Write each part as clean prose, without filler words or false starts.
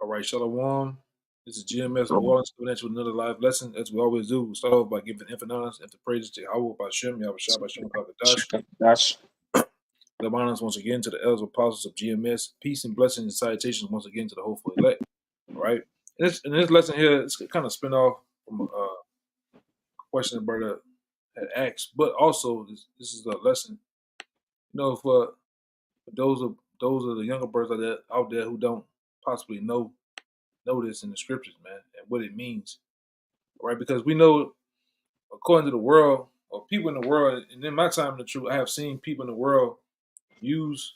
All right, Shalom. This is GMS New Orleans coming at you with another live lesson. As we always do, we start off by giving infinite honors and praises to Yahweh by Shem, Yahweh Shah by Shem Kakadash. That's The honors once again to the elders apostles of GMS. Peace and blessings and salutations once again to the hopeful elect. All right. In this lesson here, it's kind of spin off from a question the brother had asked, but also this is a lesson, for those of the younger brothers out there who don't possibly know this in the scriptures, man, and what it means. All right, because we know, according to the world, or people in the world, and in my time in the truth, I have seen people in the world use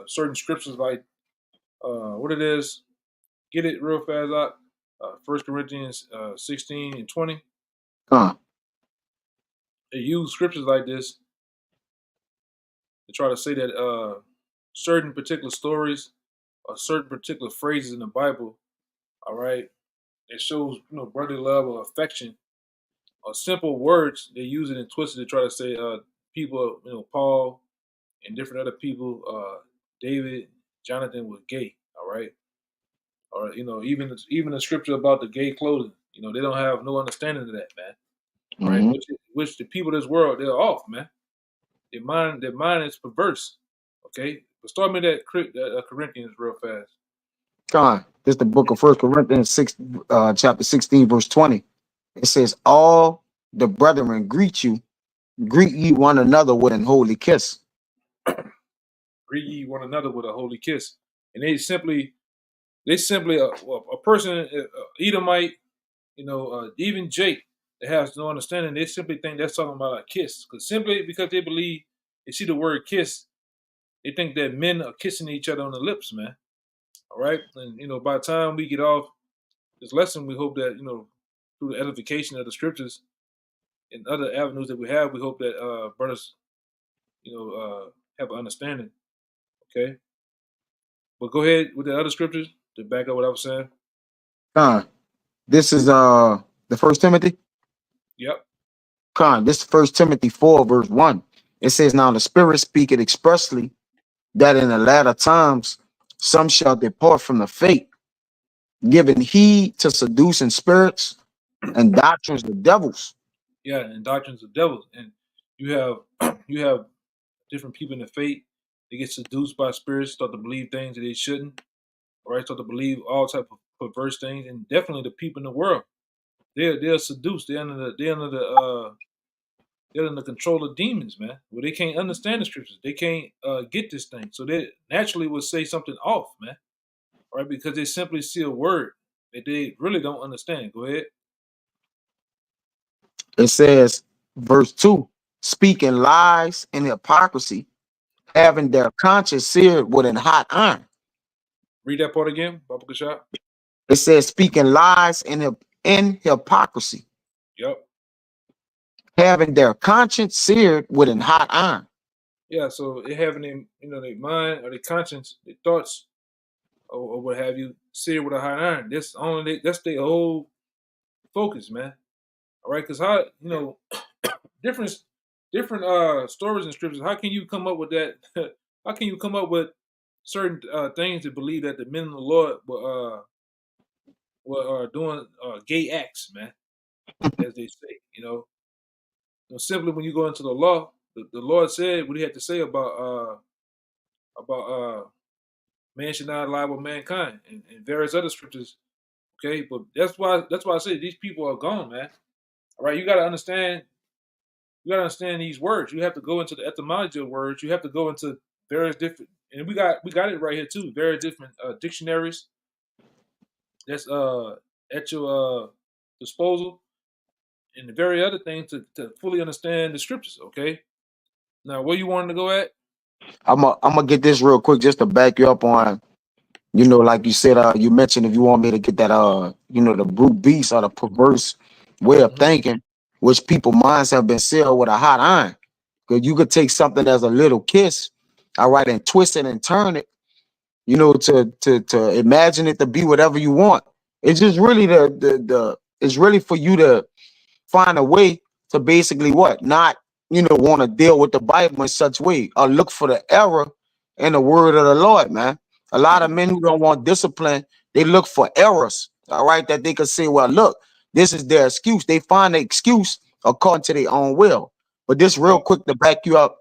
certain scriptures like what it is. Get it real fast out. 1 Corinthians 16 and 20. They use scriptures like this to try to say that certain particular stories or certain particular phrases in the Bible, all right, it shows brotherly love or affection or simple words. They use it and twist it to try to say people, Paul and different other people, David, Jonathan was gay, all right, or even the scripture about the gay clothing, they don't have no understanding of that, man, right? Which the people of this world, they're off, man. Their mind is perverse. Okay, but start me that Corinthians real fast. God. This is the book of 1 Corinthians 6, chapter 16, verse 20. It says, "All the brethren greet ye one another with an holy kiss." Greet ye one another with a holy kiss, and they simply a person, Edomite, even Jake that has no understanding. They simply think that's talking about a kiss, because they believe they see the word kiss, they think that men are kissing each other on the lips, man. All right, and by the time we get off this lesson, we hope that through the edification of the scriptures and other avenues that we hope that brothers, have an understanding. Okay, but go ahead with the other scriptures to back up what I was saying. This is the 1 Timothy. Yep. This is 1 Timothy 4, verse 1. It says, "Now the Spirit speaketh expressly that in the latter times some shall depart from the faith, giving heed to seducing spirits and doctrines of devils." Yeah, and doctrines of devils. And you have different people in the faith. They get seduced by spirits, start to believe things that they shouldn't. All right, start to believe all type of perverse things, and definitely the people in the world, they're seduced. They're under the control of demons, man. Well, they can't understand the scriptures. They can't get this thing, so they naturally will say something off, man. All right, because they simply see a word that they really don't understand. Go ahead. It says, verse 2, "Speaking lies and hypocrisy, having their conscience seared with a hot iron." Read that part again, Baba Kashab. It says, "Speaking lies and hypocrisy." Yep. Having their conscience seared with a hot iron. Yeah, so they having their mind or their conscience, their thoughts, or what have you, seared with a hot iron. That's their whole focus, man. All right, because how different stories and scriptures. How can you come up with that? How can you come up with certain things to believe that the men of the Lord were doing gay acts, man, as they say, simply when you go into the law, the Lord said what He had to say about man should not lie with mankind and various other scriptures. Okay, but that's why I say these people are gone, man. All right, you got to understand. You got to understand these words. You have to go into the etymology of words. You have to go into various different, and we got it right here too. Various different dictionaries that's at your disposal, and the very other thing to fully understand the scriptures. Okay, now where you wanted to go at? I'm gonna get this real quick just to back you up on, like you said, you mentioned if you want me to get that, the brute beast or the perverse way of thinking, which people minds have been sealed with a hot iron. Because you could take something as a little kiss, all right, and twist it and turn it, to imagine it to be whatever you want. It's just really it's really for you to find a way to basically not want to deal with the Bible in such way or look for the error in the word of the Lord, man. A lot of men who don't want discipline, They look for errors, all right, that they could say, well, look, this is their excuse. They find the excuse according to their own will. But this real Yep. quick to back you up,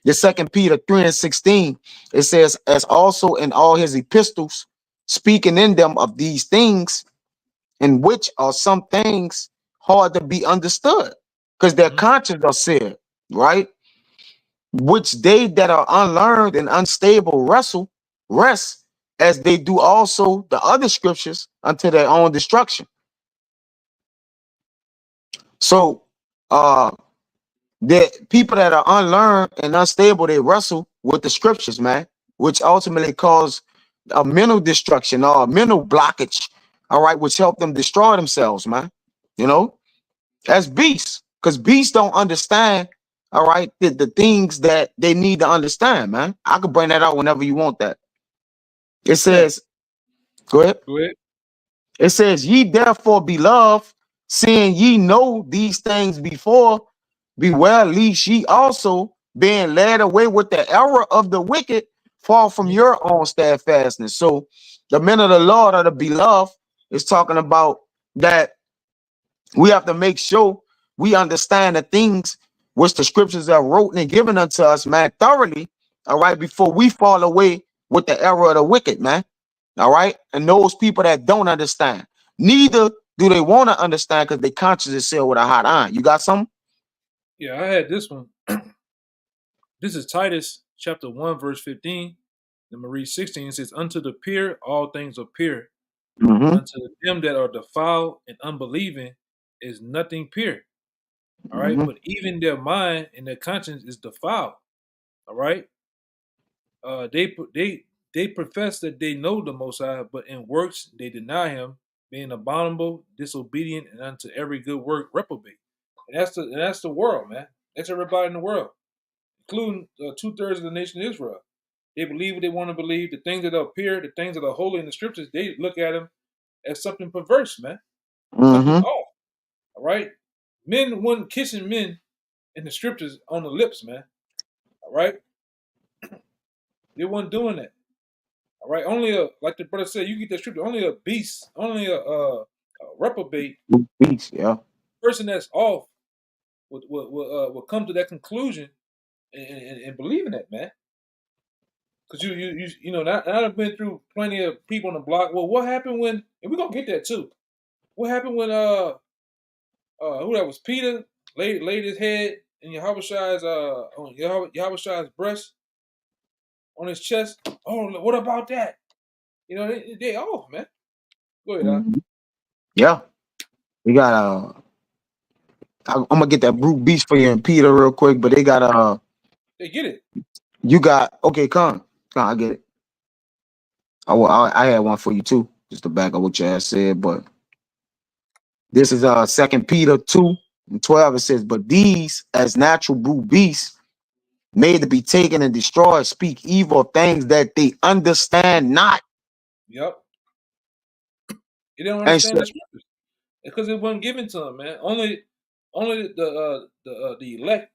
the 2 Peter 3:16, it says, as also in all his epistles, speaking in them of these things, in which are some things hard to be understood, because their conscience are seared, right? Which they that are unlearned and unstable rest, as they do also the other scriptures unto their own destruction. So the people that are unlearned and unstable, they wrestle with the scriptures, man, which ultimately cause a mental destruction or a mental blockage, all right, which help them destroy themselves, man. You know, as beasts, because beasts don't understand, all right, the things that they need to understand, man. I could bring that out whenever you want that. It says, go ahead. Go ahead. It says, ye therefore, beloved, seeing ye know these things before, beware lest ye also, being led away with the error of the wicked, fall from your own steadfastness. So the men of the Lord are the beloved. Is talking about that we have to make sure we understand the things which the scriptures are wrote and given unto us, man, thoroughly, all right, before we fall away with the error of the wicked, man. All right. And those people that don't understand, neither do they want to understand because they conscience is sealed with a hot iron. You got something? Yeah, I had this one. This is Titus chapter 1, verse 15. And read 16. It says, unto the pure all things are pure. Mm-hmm. Unto them that are defiled and unbelieving is nothing pure. All right. Mm-hmm. But even their mind and their conscience is defiled. All right. They profess that they know the Most High, but in works they deny Him, being abominable, disobedient, and unto every good work reprobate. And that's the world, man. That's everybody in the world, including 2/3 of the nation of Israel. They believe what they want to believe. The things that are pure, the things that are holy in the scriptures, they look at them as something perverse, man. Something Mm-hmm. off. All right. Men weren't kissing men in the scriptures on the lips, man. All right. They weren't doing that. All right, only like the brother said, you get that scripture. Only a beast, only a reprobate Beast, yeah. person that's off will come to that conclusion and believe in that, man. Because you know, I've been through plenty of people on the block. Well, what happened when? And we're gonna get that too. What happened when who that was Peter laid his head in Yahushai's on Yahushai's breast on his chest? Oh, what about that? You know, they off, man. Go ahead, Mhm. Yeah. We got I'm gonna get that brute beast for you and Peter real quick, but they got they get it. you got okay, come, I get it. I had one for you too, just to back up what your ass said, but this is 2 Peter 2:12. It says, but these as natural brute beasts made to be taken and destroyed, speak evil things that they understand not. Yep. They don't And understand so, the scriptures because it wasn't given to them, man. Only the elect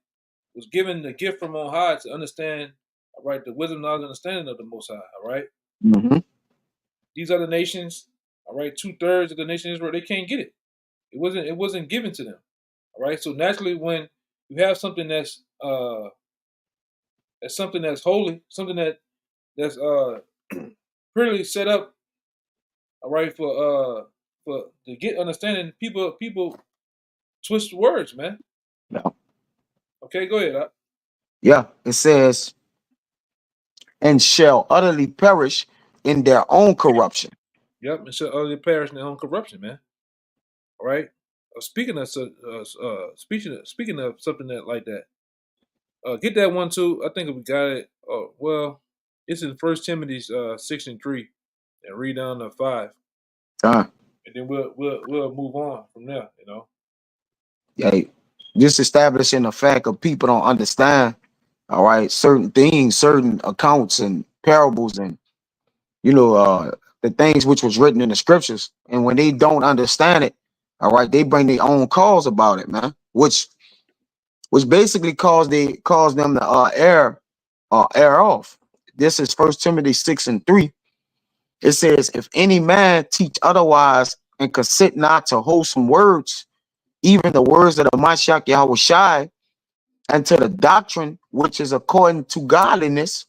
was given the gift from on high to understand, all right, the wisdom, knowledge, and understanding of the Most High. All right, mhm. these other nations, all right, 2/3 of the nation of Israel, they can't get it. It wasn't given to them. All right, so naturally, when you have something that's something that's holy, something that's pretty set up, all right, for to get understanding, people twist words, man. Yeah. Okay, go ahead. Yeah, it says, and shall utterly perish in their own corruption. Yep, and shall utterly perish in their own corruption, man. All right. Speaking of speaking of something that like that, get that one too. I think we got it. Well, it's in First Timothy 6:3, and read down to 5, Uh, and then we'll move on from there. You know. yeah, just establishing the fact of people don't understand, all right, certain things, certain accounts and parables and you know, the things which was written in the scriptures. And when they don't understand it, all right, they bring their own cause about it, man. Which basically cause them to err off. This is First Timothy 6:3. It says, if any man teach otherwise and consent not to wholesome words, even the words of the Mashiach Yahweh Shai, and to the doctrine which is according to godliness.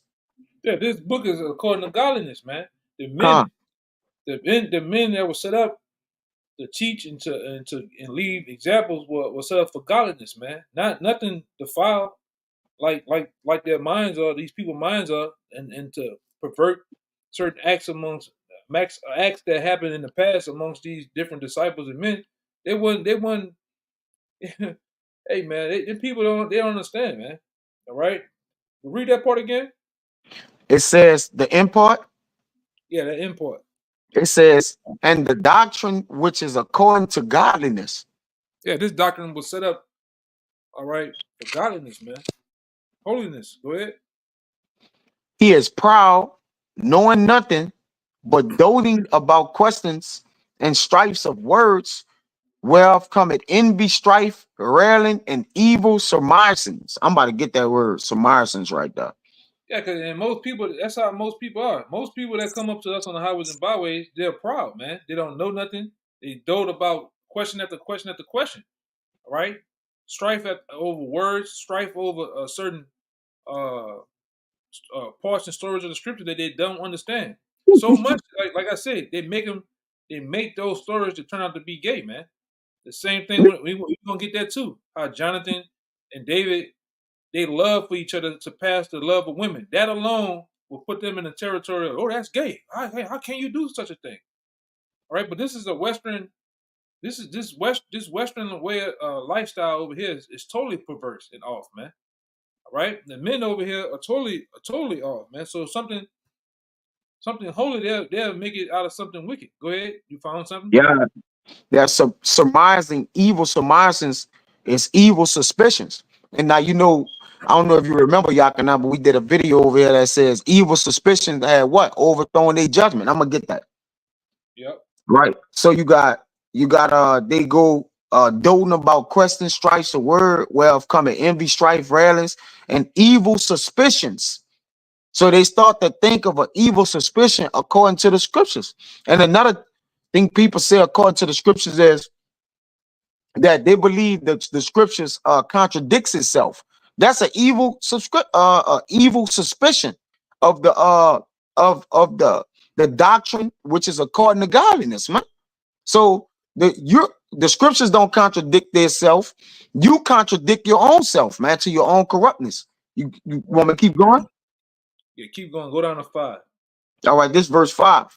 Yeah, this book is according to godliness, man. The Con, men, the men that were set up to teach and leave examples were set up for godliness, man. Not nothing defiled like their minds are, these people's minds are, and to pervert certain acts acts that happened in the past amongst these different disciples and men. They wasn't hey man, they people don't understand, man. All right. Read that part again. it says the import, Yeah, that import. it says, and the doctrine which is according to godliness. Yeah, this doctrine was set up, all right, for godliness, man. Holiness. Go ahead. He is proud, knowing nothing, but doting about questions and strifes of words, whereof cometh envy, strife, railing, and evil surmisings. I'm about to get that word, surmisings, right there. Yeah, because and most people, that's how most people are. Most people that come up to us on the highways and byways, they're proud, man. They don't know nothing. They dote about question after question after question. All right, strife over words, strife over a certain uh, parts and stories of the scripture that they don't understand. So much, like I said, they make those stories to turn out to be gay, man. The same thing we gonna get that too. How Jonathan and David, they love for each other to pass the love of women. That alone will put them in the territory of, oh, that's gay. How can you do such a thing? All right, but this is a Western. This Western way of lifestyle over here is totally perverse and off, man. All right, the men over here are totally off, man. So something holy, they'll make it out of something wicked. Go ahead, you found something? Yeah, there's some surmising, evil surmisings is evil suspicions. And now, I don't know if you remember, Yakana, but we did a video over here that says evil suspicions had what? Overthrown their judgment. I'm gonna get that. Yep. Right. So they go doting about questions, strifes, a word, whereof coming envy, strife, railings, and evil suspicions. So they start to think of an evil suspicion according to the scriptures. And another thing people say according to the scriptures is that they believe that the scriptures contradicts itself. That's an evil suspicion of the doctrine which is according to godliness, man. So the scriptures don't contradict themselves. You contradict your own self, man, to your own corruptness. You want me to keep going? Yeah, keep going. Go down to 5. All right, this verse 5.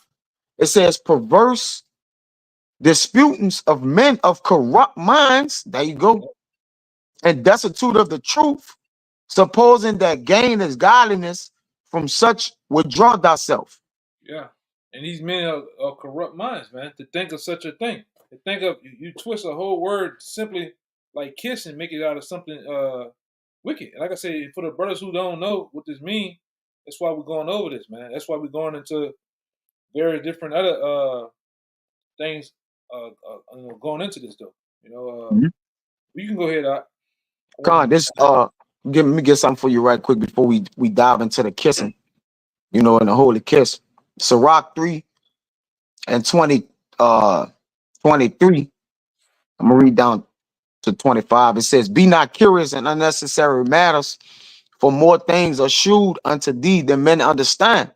It says, perverse disputings of men of corrupt minds. There you go. And destitute of the truth, supposing that gain is godliness, from such withdraw thyself. Yeah. And these men are corrupt minds, man, to think of such a thing. To think of, you twist a whole word simply like kiss and make it out of something wicked. And like I say, for the brothers who don't know what this means, that's why we're going over this, man. That's why we're going into various different other things going into this, though. You can go ahead. God, this let me get something for you right quick before we dive into the kissing, in the holy kiss. Sirach 3 and 23. I'm gonna read down to 25. It says, be not curious in unnecessary matters, for more things are shewed unto thee than men understand.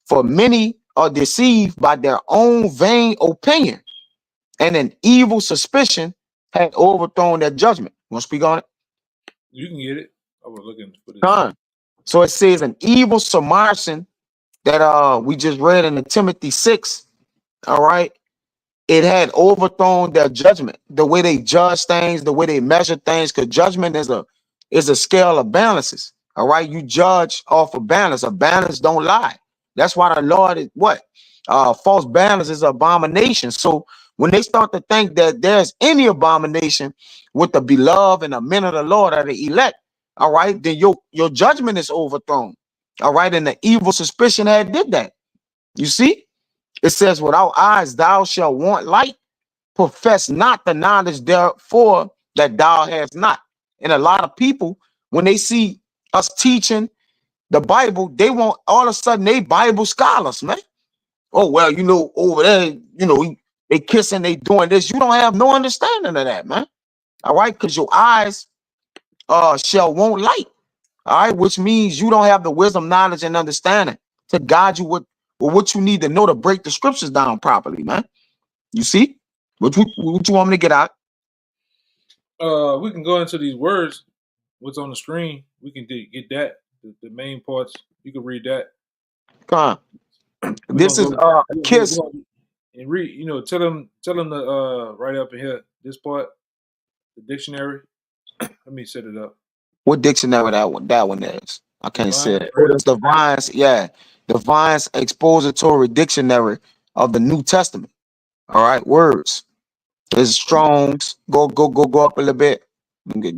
For many are deceived by their own vain opinion, and an evil suspicion had overthrown their judgment. Want to speak on it? You can get it. I was looking for this. So it says an evil surmising that we just read in the Timothy 6. All right. It had overthrown their judgment, the way they judge things, the way they measure things, because judgment is a scale of balances. All right. You judge off of balance. A balance don't lie. That's why the Lord is what? False balance is an abomination. So when they start to think that there's any abomination with the beloved and the men of the Lord or the elect, all right, then your judgment is overthrown. All right. And the evil suspicion had did that. You see? It says, without eyes thou shalt want light, profess not the knowledge therefore that thou hast not. And a lot of people, when they see us teaching the Bible, they want all of a sudden they Bible scholars, man. oh well, over there, they kissing, they doing this. You don't have no understanding of that, man. All right, because your eyes shall won't light. All right, which means you don't have the wisdom, knowledge, and understanding to guide you with what you need to know to break the scriptures down properly, man. You see? What you want me to get out? We can go into these words. What's on the screen? We can get that. The main parts. You can read that. Come on. This is a kiss. And read. Tell them to write up in here this part, the dictionary. Let me set it up. What dictionary that one is? I can't see it. It's the Vine's, the Vine's Expository Dictionary of the New Testament. All right, words. There's Strong's. Go up a little bit.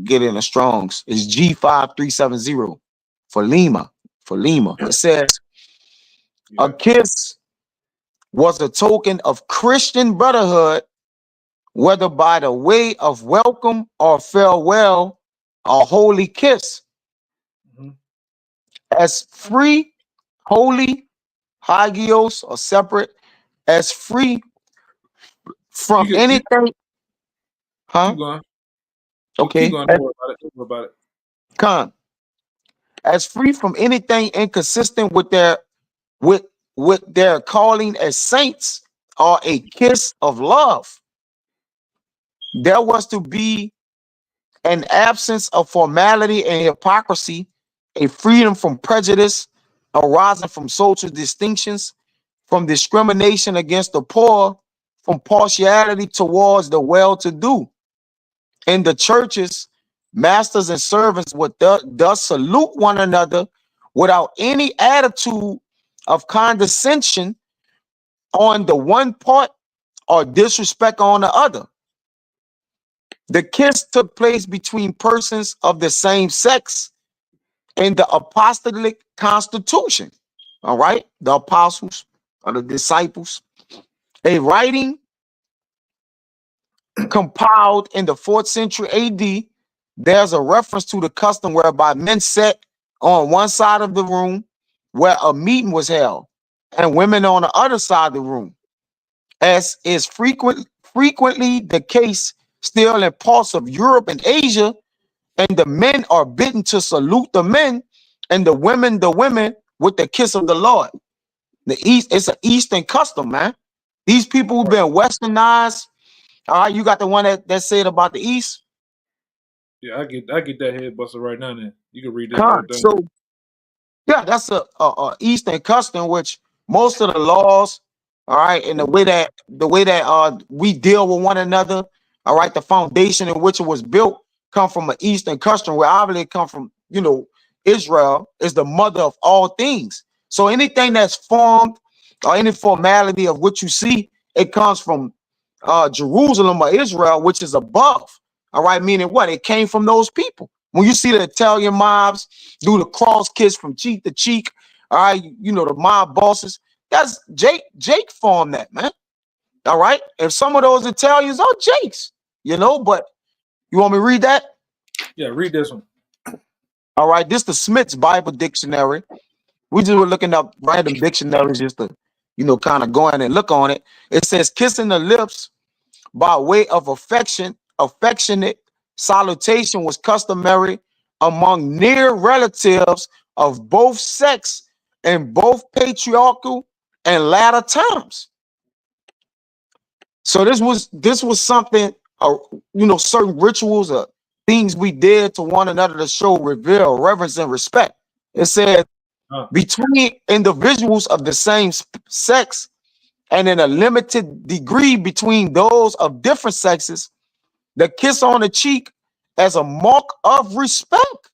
Get in the Strong's. It's G5370 for Lima. It says a kiss was a token of Christian brotherhood, whether by the way of welcome or farewell, a holy kiss. Mm-hmm. As free, holy, hagios, or separate, as free from anything. Huh? Keep going. Okay. Keep going. Don't worry about it. Come. As free from anything inconsistent with their calling as saints or a kiss of love. There was to be an absence of formality and hypocrisy, a freedom from prejudice arising from social distinctions, from discrimination against the poor, from partiality towards the well-to-do. In the churches, masters and servants would thus salute one another without any attitude of condescension on the one part or disrespect on the other. The kiss took place between persons of the same sex in the apostolic constitution. All right, the apostles or the disciples. A writing compiled in the 4th century AD, there's a reference to the custom whereby men sat on one side of the room where a meeting was held, and women on the other side of the room, as is frequently the case still in parts of Europe and Asia. And the men are bidden to salute the men, and the women with the kiss of the Lord. It's an Eastern custom, man. These people who've been westernized. All right, you got the one that said about the East. Yeah, I get that head buster right now. Then you can read that. So, yeah, that's a Eastern custom, which most of the laws, all right, and the way that we deal with one another, all right, the foundation in which it was built come from an Eastern custom, where obviously it come from, Israel is the mother of all things. So anything that's formed or any formality of what you see, it comes from Jerusalem or Israel, which is above. All right, meaning what? It came from those people. When you see the Italian mobs do the cross kiss from cheek to cheek, all right, the mob bosses, that's Jake formed that, man. All right, and some of those Italians are Jakes, but you want me to read that? Yeah, read this one. All right, this is the Smith's Bible Dictionary. We just were looking up random dictionaries just to, kind of go in and look on it. It says kissing the lips by way of affectionate salutation was customary among near relatives of both sex in both patriarchal and latter times. So this was something, certain rituals or things we did to one another to show reverence and respect. It said between individuals of the same sex, and in a limited degree between those of different sexes, the kiss on the cheek as a mark of respect.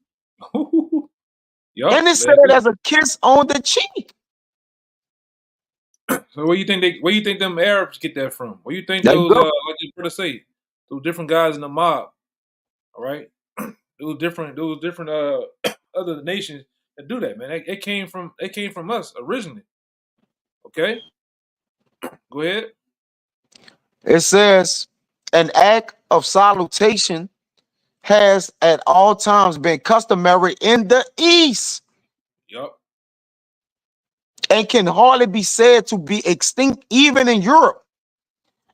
And it said as a kiss on the cheek. So where you think them Arabs get that from? Where you think those like you were to say, those different guys in the mob, all right? Those different other nations that do that, man. It came from us originally. Okay? Go ahead. It says an act of salutation has at all times been customary in the East. Yup. and can hardly be said to be extinct even in Europe.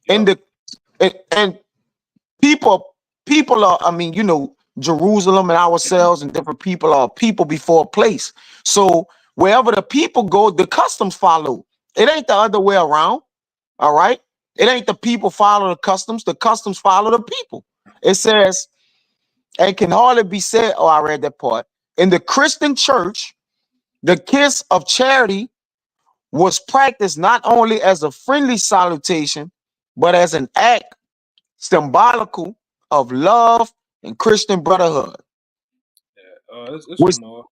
And Yep. and people are, I mean, Jerusalem and ourselves and different people are people before place. So wherever the people go, the customs follow. It ain't the other way around. All right. It ain't the people follow the customs follow the people. It says, and can hardly be said. Oh, I read that part. In the Christian church, the kiss of charity was practiced not only as a friendly salutation, but as an act symbolical of love and Christian brotherhood. Yeah. It's Which some more.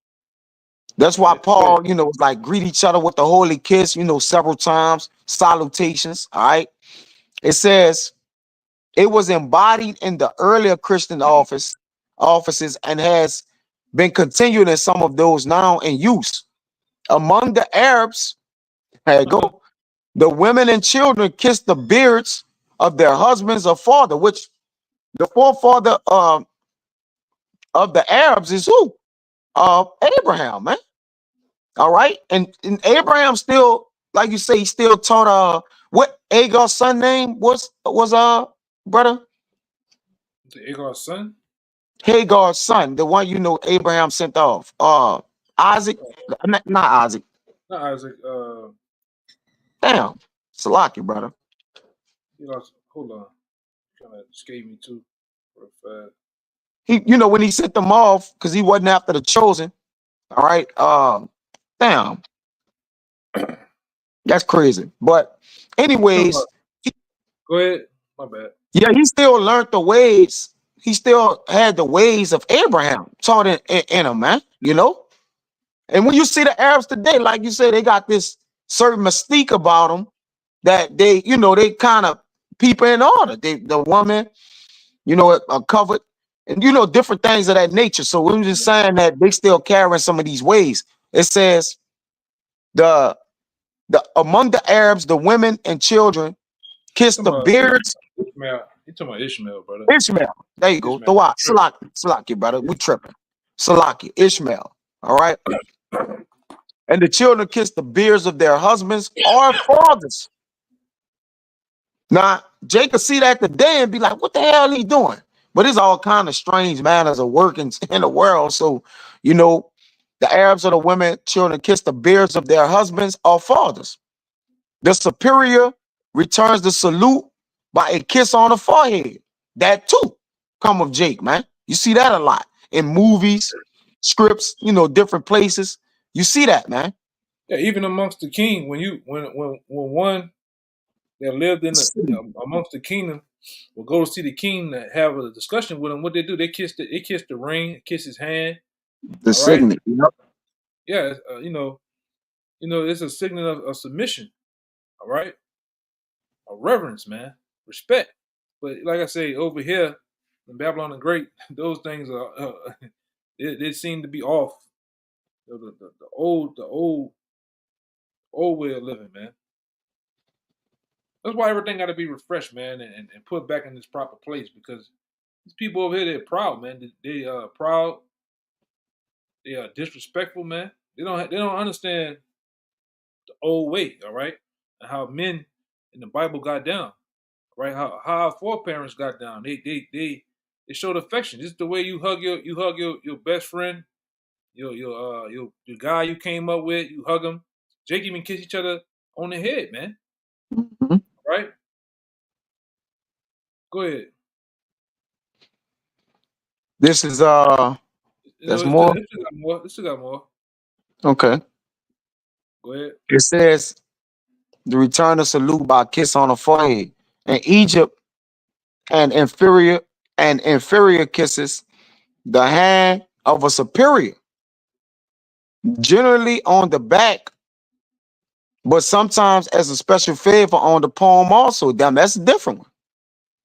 that's Go why ahead. Go ahead. Paul, was like greet each other with the holy kiss, several times, salutations. All right. It says it was embodied in the earlier Christian offices and has been continued in some of those now in use. Among the Arabs, there you go. The women and children kiss the beards of their husbands or father, which the forefather of the Arabs is who? Abraham, man. All right. And Abraham still, like you say, he still taught what Agar's son name was brother? The Agar's son? Hagar's son, the one Abraham sent off. Isaac, not Isaac. Not Isaac. Damn. Salaki, brother. He lost. Hold on. Kind of escaped me too. Real fast. He, when he sent them off, because he wasn't after the chosen. All right. Damn. That's crazy. But You talking about? anyways, Go ahead. My bad. yeah, he still learned the ways. He still had the ways of Abraham taught in him, man. And when you see the Arabs today, like you said, they got this certain mystique about them that they kind of people in order. The woman, are covered, and different things of that nature. So we're just saying that they still carrying some of these ways. It says the among the Arabs, the women and children kiss You the talking about beards. Ishmael? You talking about Ishmael, brother? Ishmael. There you go. Ishmael. Thawat. Salaki, brother. We tripping. Salaki. Ishmael. All right. And the children kiss the beards of their husbands or fathers. Now, Jacob see that today and be like, what the hell he doing? But it's all kind of strange manners of working in the world. So, the Arabs or the women, children kiss the beards of their husbands or fathers. The superior returns the salute by a kiss on the forehead. That too come of Jake, man. You see that a lot in movies, scripts, different places. You see that, man. Yeah, even amongst the king, when one that lived in amongst the kingdom will go to see the king to have a discussion with him, what they do? They kiss the ring, kiss his hand. The All right. signet. Yep. Yeah. It's a signal of submission. All right. A reverence, man, respect. But like I say, over here in Babylon the Great, those things are they seem to be off. The old way of living, man. That's why everything got to be refreshed, man, and put back in its proper place. Because these people over here, they're proud, man. They are proud. They are disrespectful, man. They don't understand the old way, all right, and how men in the Bible got down, right? How our foreparents got down. They showed affection. This is the way you hug your best friend, your guy you came up with. You hug him. Jake even kiss each other on the head, man. Mhm. Right? Go ahead. This is that's It's more. still got more. It still got more. Okay. Go ahead. It says the return of salute by a kiss on the forehead. In Egypt, and inferior kisses the hand of a superior, generally on the back, but sometimes as a special favor on the palm also. Damn, that's a different one.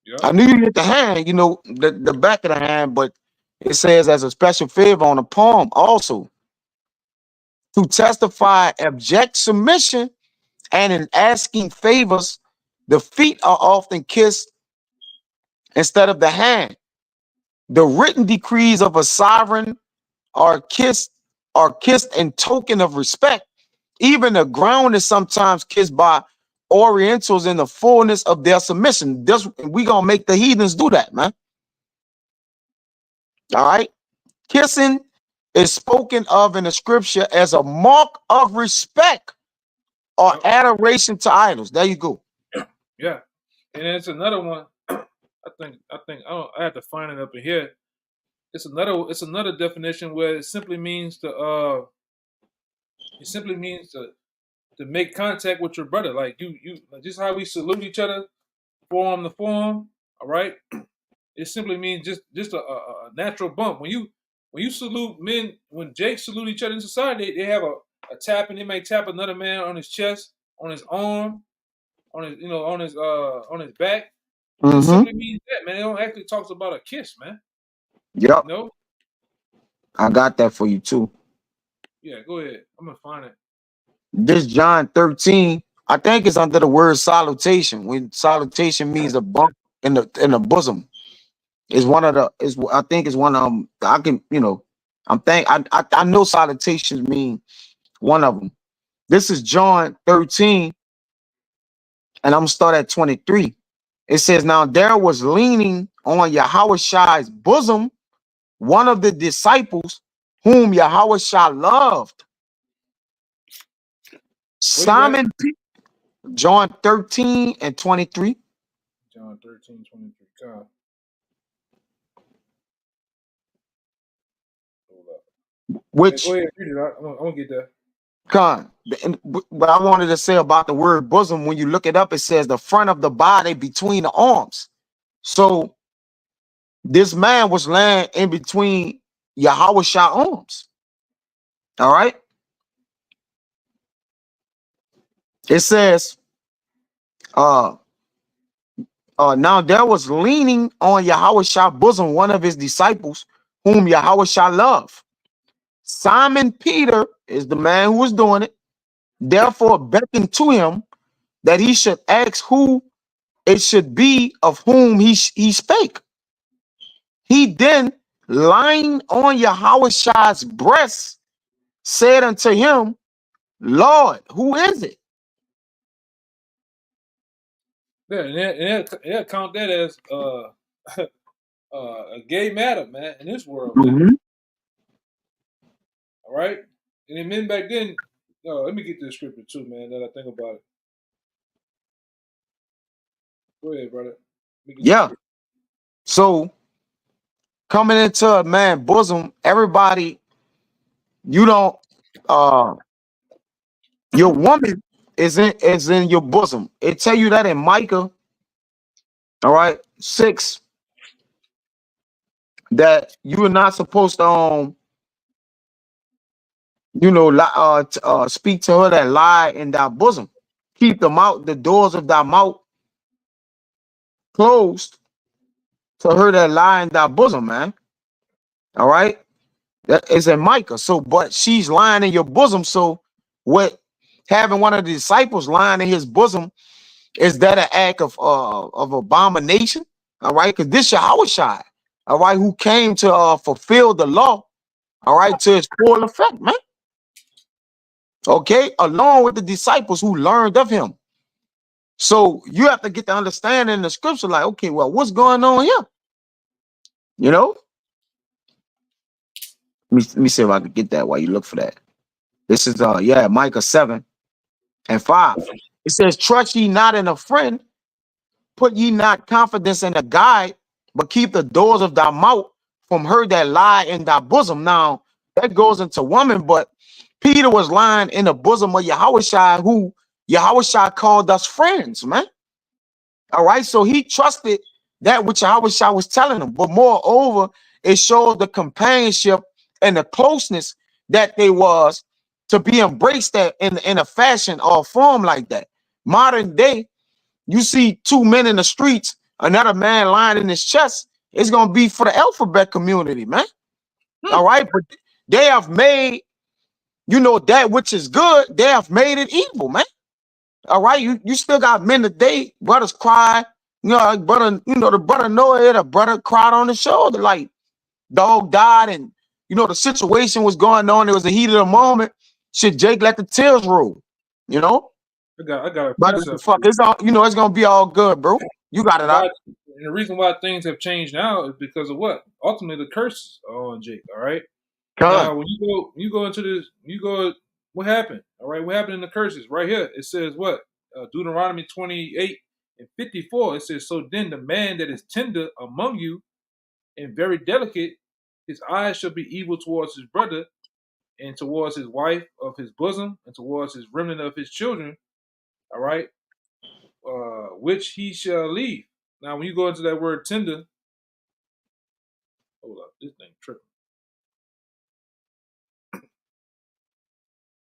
Yep. I knew you hit the hand, the back of the hand, but it says as a special favor on the palm also. To testify abject submission and in asking favors, the feet are often kissed instead of the hand. The written decrees of a sovereign are kissed in token of respect, Even the ground is sometimes kissed by Orientals in the fullness of their submission. This we gonna make the heathens do that, man. All right. Kissing is spoken of in the scripture as a mark of respect or adoration to idols. There you go. Yeah, and it's another one. I have to find it up in here. It's another definition where it simply means to make contact with your brother. Like you just how we salute each other, forearm to forearm. All right, it simply means just a natural bump. When you salute men, when Jakes salute each other in society, they have a tap, and they may tap another man on his chest, on his arm, on his on his back. It simply means that, man. It don't actually talks about a kiss, man. Yep. You know? I got that for you too. Yeah, go ahead. I'm gonna find it. This John 13, I think it's under the word salutation. When salutation means a bump in the bosom. Is one of the is I think is one of them. I can, I know salutations mean one of them. This is John 13, and I'm gonna start at 23. It says, now there was leaning on Yahushai's bosom one of the disciples whom Yahushua loved. Simon, John 13 and 23. John 13, 23. God. Which, go ahead, read it. I'm gonna get that. Con, what I wanted to say about the word bosom, when you look it up, it says the front of the body between the arms. So this man was laying in between Yahushua arms. All right. It says, now there was leaning on Yahushua bosom one of his disciples whom Yahushua loved. Simon Peter is the man who was doing it. Therefore beckoned to him that he should ask who it should be of whom he spake. He then, lying on Yahushua's breast, said unto him, Lord, who is it? Yeah, and they'll count that as a gay matter, man, in this world, man. All right? And the men back then, let me get to the scripture too, man, that I think about it. Go ahead, brother. Yeah. So coming into a man bosom, everybody, you don't your woman is in your bosom. It tell you that in Micah, all right, 6, that you are not supposed to speak to her that lie in thy bosom. Keep the doors of thy mouth closed to her that lie in thy bosom, man. All right. That is in Micah. So, but she's lying in your bosom. So what having one of the disciples lying in his bosom, is that an act of abomination? All right, because this Yahushua, all right, who came to fulfill the law, all right, to its full effect, man. Okay, along with the disciples who learned of him. So you have to get the understanding in the scripture, like, okay, well, what's going on here? You know? Let me see if I can get that while you look for that. This is Micah 7 and 5. It says, trust ye not in a friend, put ye not confidence in a guide, but keep the doors of thy mouth from her that lie in thy bosom. Now that goes into woman, but Peter was lying in the bosom of Yahushua, who Yahushua called us friends, man. All right, so he trusted that which Yahushua was telling him, but moreover, it shows the companionship and the closeness that they was to be embraced that in a fashion or form like that. Modern day, you see two men in the streets, another man lying in his chest, it's going to be for the alphabet community, man. All right, but they have made, that which is good, they have made it evil, man. All right, you still got men today, brothers cry, brother, the brother Noah, the brother cried on the shoulder, like dog died, and the situation was going on. It was the heat of the moment. shit, Jake, let the tears roll. You know? I got a But precept. fuck, it's all, you know, it's gonna be all good, bro. You got it out. And the reason why things have changed now is because of what? Ultimately, the curses are on Jake. All right. Now, when you go into this, what happened? All right, what happened in the curses? Right here, it says what? Deuteronomy 28:54. It says, "So then the man that is tender among you and very delicate, his eyes shall be evil towards his brother, and towards his wife of his bosom, and towards his remnant of his children." All right, which he shall leave. Now, when you go into that word tender, hold up, this thing tripping.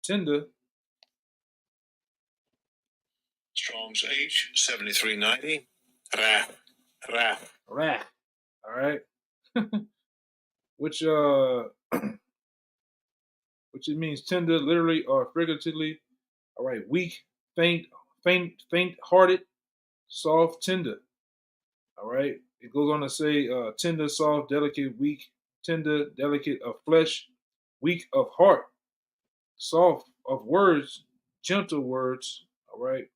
Tender. Strong's H7390. Wrath. All right. which which it means tender, literally or figuratively. All right, weak, faint-hearted, soft, tender. All right. It goes on to say tender, soft, delicate, weak, tender, delicate of flesh, weak of heart, soft of words, gentle words. All right.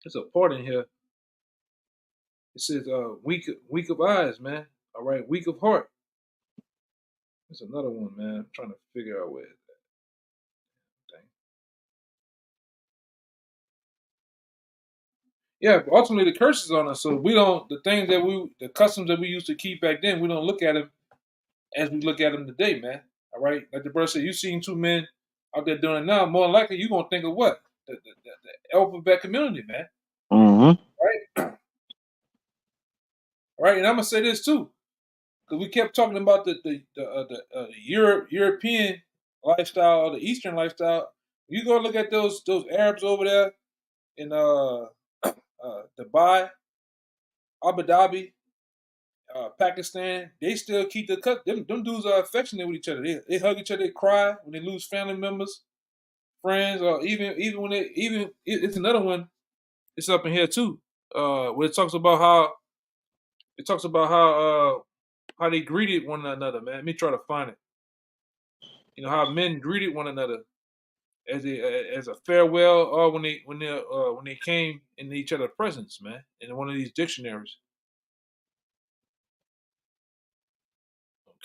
There's a part in here. It says weak of eyes, man. All right, weak of heart. There's another one, man. I'm trying to figure out where it's at. Dang. Yeah, but ultimately the curse is on us. So we don't, the customs that we used to keep back then, we don't look at them as we look at them today, man. All right, like the brother said, you seen two men out there doing it now. More than likely, you're gonna think of what the alphabet community, man. Right. Right, and I'm gonna say this too, because we kept talking about the European lifestyle, the Eastern lifestyle. You go look at those Arabs over there in Dubai, Abu Dhabi, Pakistan. They still keep the cut. Them dudes are affectionate with each other. They hug each other. They cry when they lose family members, friends, or even when it's another one. It's up in here too, where it talks about how they greeted one another, man. Let me try to find it. You know how men greeted one another as a farewell, or when they came in each other's presence, man. In one of these dictionaries.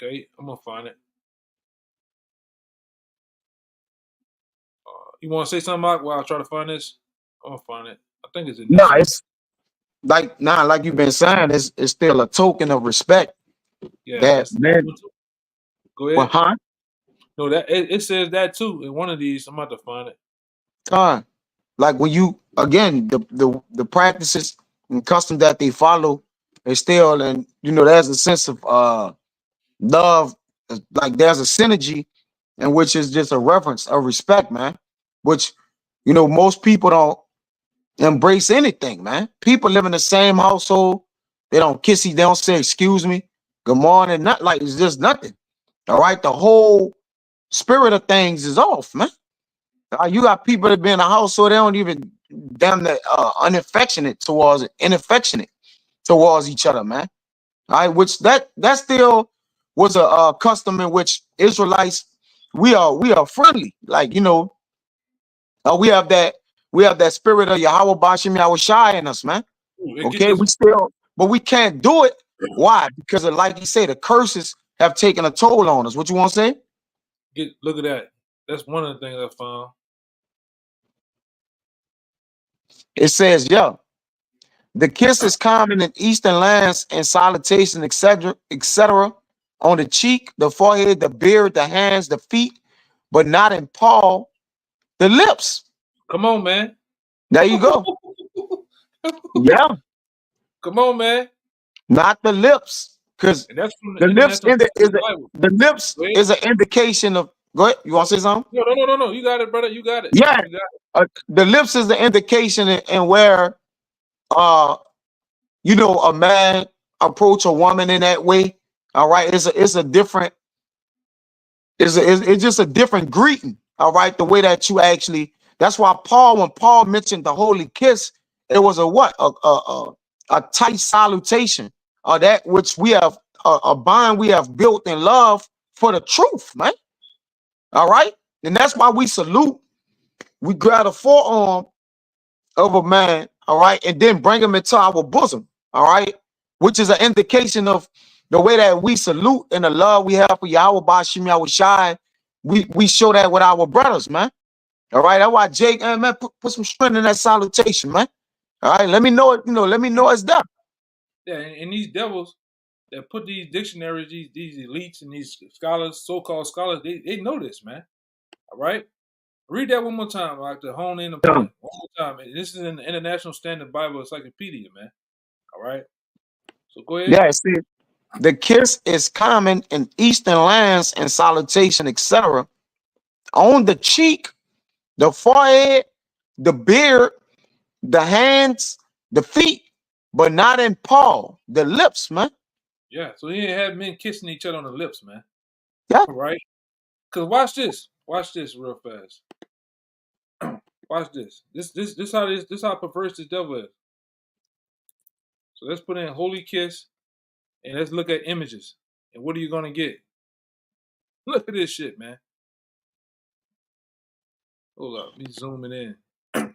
Okay, I'm gonna find it. You want to say something, Mark? While I try to find this, I'm gonna find it. I think it's in this. No, it's like you've been saying, it's still a token of respect. Yeah, that man. Go ahead. Well, huh? No, that it says that too in one of these. I'm about to find it. Like when you again the practices and customs that they follow, they still, and you know, there's a sense of love, like there's a synergy, in which is just a reverence, a respect, man. Which, you know, most people don't embrace anything, man. People live in the same household, they don't kiss you, they don't say excuse me, good morning, not like it's just nothing. All right, the whole spirit of things is off, man. You got people that be in a household, they don't even damn the inaffectionate towards each other, man. All right, which that still was a custom in which Israelites, we are friendly, like, you know, we have that spirit of Yahweh Bashim Yahweh Shai in us, man. Okay, we still, but we can't do it. Why? Because of, like you say, the curses have taken a toll on us. What you want to say? Look at that. That's one of the things I found. It says, yeah, the kiss is common in Eastern lands and salutation, etc., on the cheek, the forehead, the beard, the hands, the feet, but not in Paul, the lips. Come on, man. There you go. Yeah. Come on, man. Not the lips, because the lips is an indication of. Go ahead. You want to say something? No. You got it, brother. You got it. Yeah. The lips is the indication in where, you know, a man approach a woman in that way. All right, it's a different. It's just a different greeting. All right, the way that you actually. That's why when Paul mentioned the holy kiss, it was a tight salutation. That which we have a bond we have built in love for the truth, man. All right. And that's why we salute. We grab the forearm of a man, all right, and then bring him into our bosom, all right, which is an indication of the way that we salute and the love we have for Yahweh Bashim Yahushai. We show that with our brothers, man. All right, that's why Jake, man, put some strength in that salutation, man. All right, let me know it, let me know it's done. Yeah, and these devils that put these dictionaries, these elites and these scholars, so-called scholars, they know this, man. All right? Read that one more time, like to hone in the point. One more time. And this is in the International Standard Bible Encyclopedia, man. All right? So go ahead. Yeah, see, the kiss is common in Eastern lands and salutation, etc. On the cheek, the forehead, the beard, the hands, the feet, but not in paw, the lips, man. Yeah, so he ain't have men kissing each other on the lips, man. Yeah. All right? Because watch this. Watch this real fast. Watch this. This how perverse this devil is. So let's put in holy kiss and let's look at images. And what are you gonna get? Look at this shit, man. Hold up, me zooming in.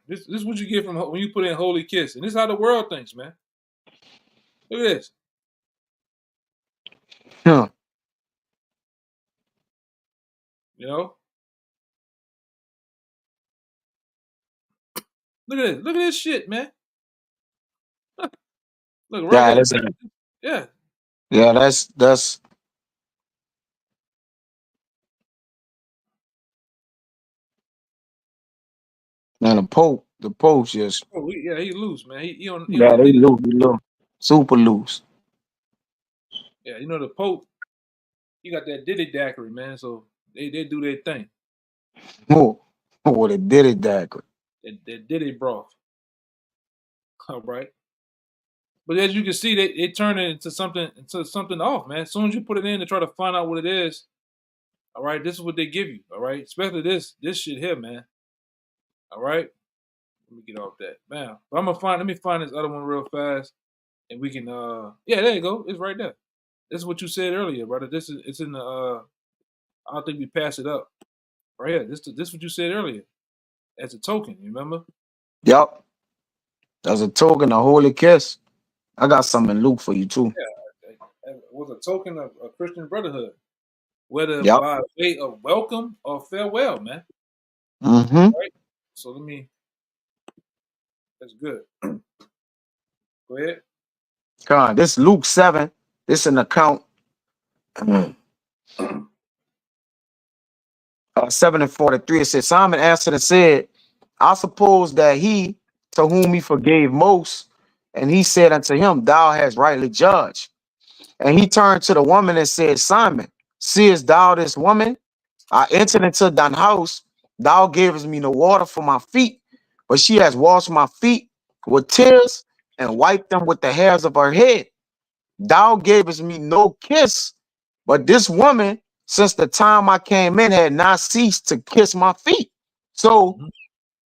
This is what you get from when you put in holy kiss, and this is how the world thinks, man. Look at this. Huh. You know. Look at this. Look at this shit, man. Look right Yeah, there. Yeah, that's man, the Pope just Oh, he loose, man. He on yeah, the they loose, super loose. Yeah, you know the Pope. He got that diddy daiquiri, man. So they do their thing. Oh, they did it daiquiri. That diddy broth. All right. But as you can see, they turn it into something off, man. As soon as you put it in to try to find out what it is, all right, this is what they give you, all right? Especially this shit here, man. All right? Let me get off that. Bam. But let me find this other one real fast. And we can yeah, there you go. It's right there. This is what you said earlier, brother. It's in the I don't think we pass it up. Right here. This is what you said earlier. As a token, you remember? Yep. As a token, a holy kiss. I got something in Luke for you too. Yeah. It was a token of Christian brotherhood. Whether Yep. by way of welcome or farewell, man. Mm-hmm. Right? So that's good. Go ahead. God, this Luke 7. This is an account 7:43. It says, Simon answered and said, I suppose that he to whom he forgave most, and he said unto him, Thou hast rightly judged. And he turned to the woman and said, Simon, seest thou this woman? I entered into thine house. Thou gavest me no water for my feet, but she has washed my feet with tears and wiped them with the hairs of her head. Thou gavest me no kiss, but this woman, since the time I came in, had not ceased to kiss my feet. So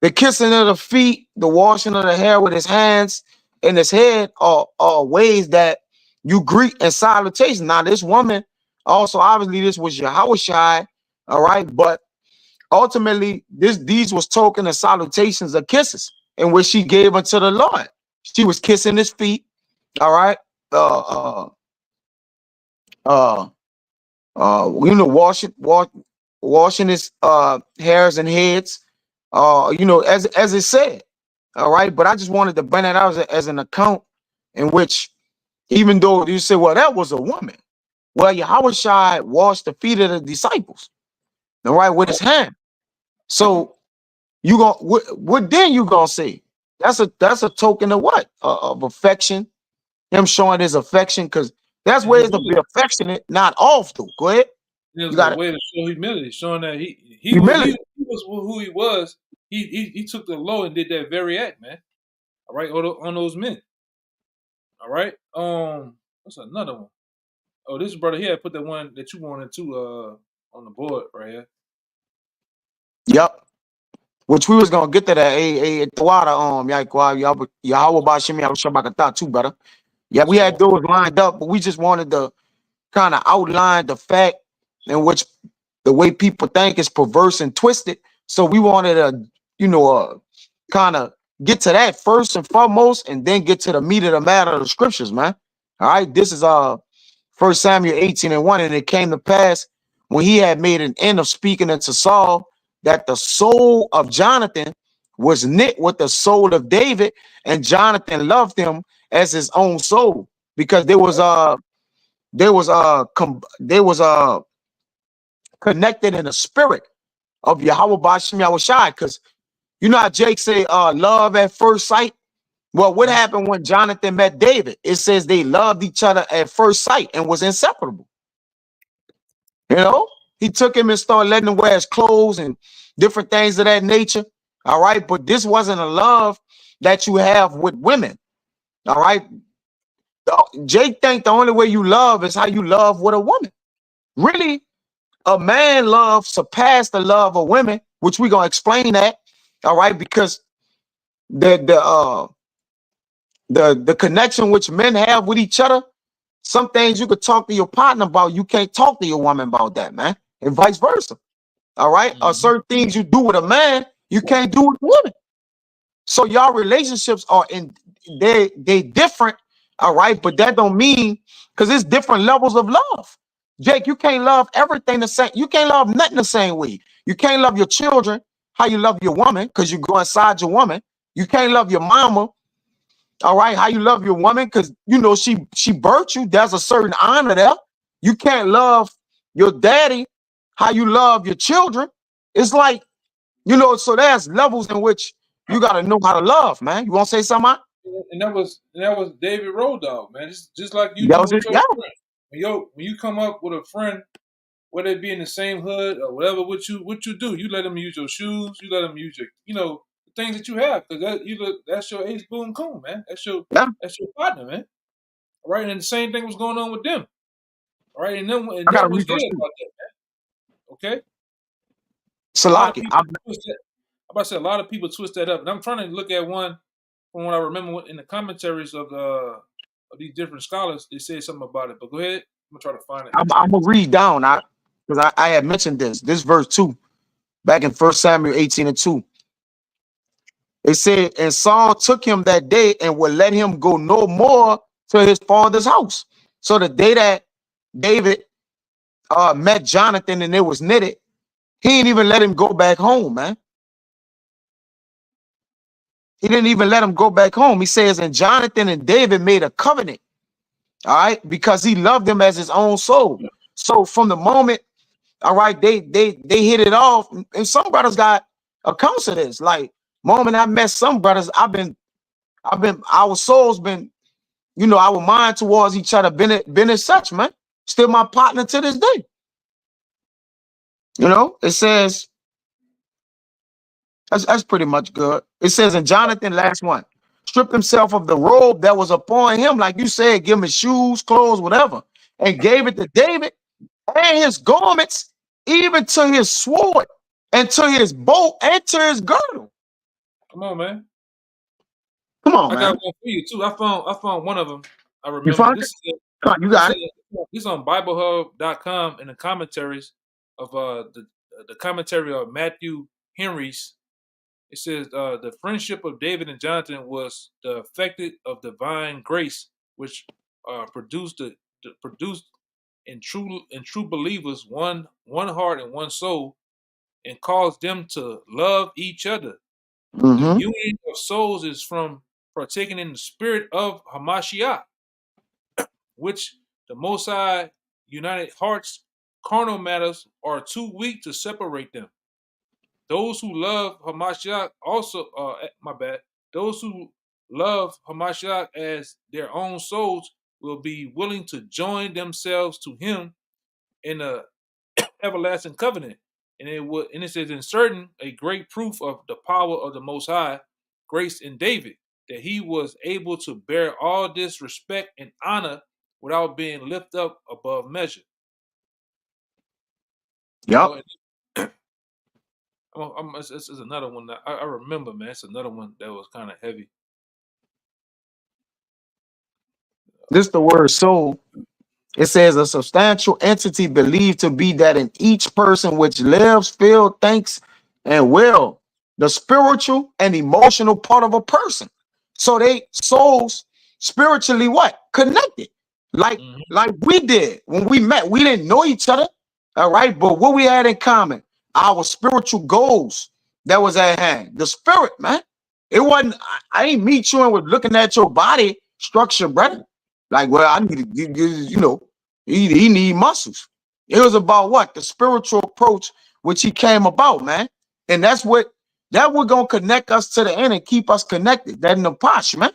the kissing of the feet, the washing of the hair with his hands and his head are ways that you greet and salutation. Now, this woman, also obviously, this was Yahushai, all right, but ultimately, these was token of salutations of kisses in which she gave unto the Lord. She was kissing his feet, all right. Washing his hairs and heads, as it said, all right. But I just wanted to bring that out as an account in which, even though you say, well, that was a woman, well, Yahushua washed the feet of the disciples, all right, with his hand. So you gonna what then you gonna say? That's a token of what? Of affection. Him showing his affection, because that's ways to be affectionate, not off though. Go ahead. It was a way to show humility, showing that he was who he was. He took the low and did that very act, man. All right, on those men. All right. What's another one? Oh, this brother here put the one that you wanted to on the board right here. Yep. Which we was gonna get to that Yahweh Bashim Shabakata too, brother. Yeah, we had those lined up, but we just wanted to kind of outline the fact in which the way people think is perverse and twisted. So we wanted to, kind of get to that first and foremost, and then get to the meat of the matter of the scriptures, man. All right, this is 1 Samuel 18:1, and it came to pass when he had made an end of speaking unto Saul that the soul of Jonathan was knit with the soul of David, and Jonathan loved him as his own soul, because there was connected in the spirit of Yahweh Bashim Yahushai. Because you know how Jake say love at first sight. Well, what happened when Jonathan met David? It says they loved each other at first sight and was inseparable. You know, he took him and started letting him wear his clothes and different things of that nature. All right, but this wasn't a love that you have with women. All right, Jake think the only way you love is how you love with a woman. Really, a man love surpassed the love of women, which we're gonna explain that. All right, because the connection which men have with each other, some things you could talk to your partner about, you can't talk to your woman about that, man, and vice versa. All right, or certain things you do with a man, you can't do with a woman. So y'all relationships are they different. All right, but that don't mean, because it's different levels of love. Jake, you can't love everything the same. You can't love nothing the same way. You can't love your children how you love your woman, because you go inside your woman. You can't love your mama, all right, how you love your woman, because you know she birthed you. There's a certain honor there. You can't love your daddy how you love your children. It's like, so there's levels in which you got to know how to love, man. You want to say something? And that was David Road Dogg, man. It's just like you That do was with it, your yeah. friend. When you come up with a friend, whether it be in the same hood or whatever, what you do, you let them use your shoes, you let them use your, the things that you have, because that's your ace boom coon, man. That's your partner, man. All right, and the same thing was going on with them. All right, and them I gotta was read there verse about that, man. Okay. Salaki. I'm about to say a lot of people twist that up, and I'm trying to look at one from what I remember in the commentaries of these different scholars. They said something about it, but go ahead. I'm gonna try to find it. I'm gonna read down, because I had mentioned this verse 2 back in 1 Samuel 18:2. It said, and Saul took him that day and would let him go no more to his father's house. So the day that David met Jonathan and it was knitted, he didn't even let him go back home, man. He didn't even let him go back home. He says, and Jonathan and David made a covenant, all right, because he loved him as his own soul. So from the moment, all right, they hit it off, and some brothers got accounts of this. Like, moment I met some brothers, our souls been, our mind towards each other been as such, man. Still my partner to this day. It says, that's pretty much good. It says, and Jonathan, last one, stripped himself of the robe that was upon him, like you said, give him his shoes, clothes, whatever, and gave it to David and his garments, even to his sword and to his bow and to his girdle. Come on, man. Come on, man. I got one for you too. I found one of them. I remember. You found it? Come on, you got it. This on BibleHub.com in the commentaries of the commentary of Matthew Henry's. It says the friendship of David and Jonathan was the effect of divine grace, which produced in true believers one heart and one soul, and caused them to love each other. The union of souls is from partaking in the spirit of Hamashiach, which the Most High united hearts. Carnal matters are too weak to separate them. Those who love Hamashiach also, those who love Hamashiach as their own souls will be willing to join themselves to him in a everlasting covenant. And it says, in certain, a great proof of the power of the Most High, grace in David, that he was able to bear all this respect and honor without being lifted up above measure. Yep. It's another one that I remember, man. It's another one that was kind of heavy. This the word soul. It says a substantial entity believed to be that in each person which lives, feels, thinks, and will, the spiritual and emotional part of a person. So they souls spiritually what? Connected. Like, Mhm. like we did when we met. We didn't know each other. All right. But what we had in common, our spiritual goals that was at hand. The spirit, man. It wasn't, I ain't meet you and was looking at your body structure, brother. Like, well, I need to, you know, he need muscles. It was about what? The spiritual approach which he came about, man. And that's what that we're gonna connect us to the end and keep us connected. That in the posh, man.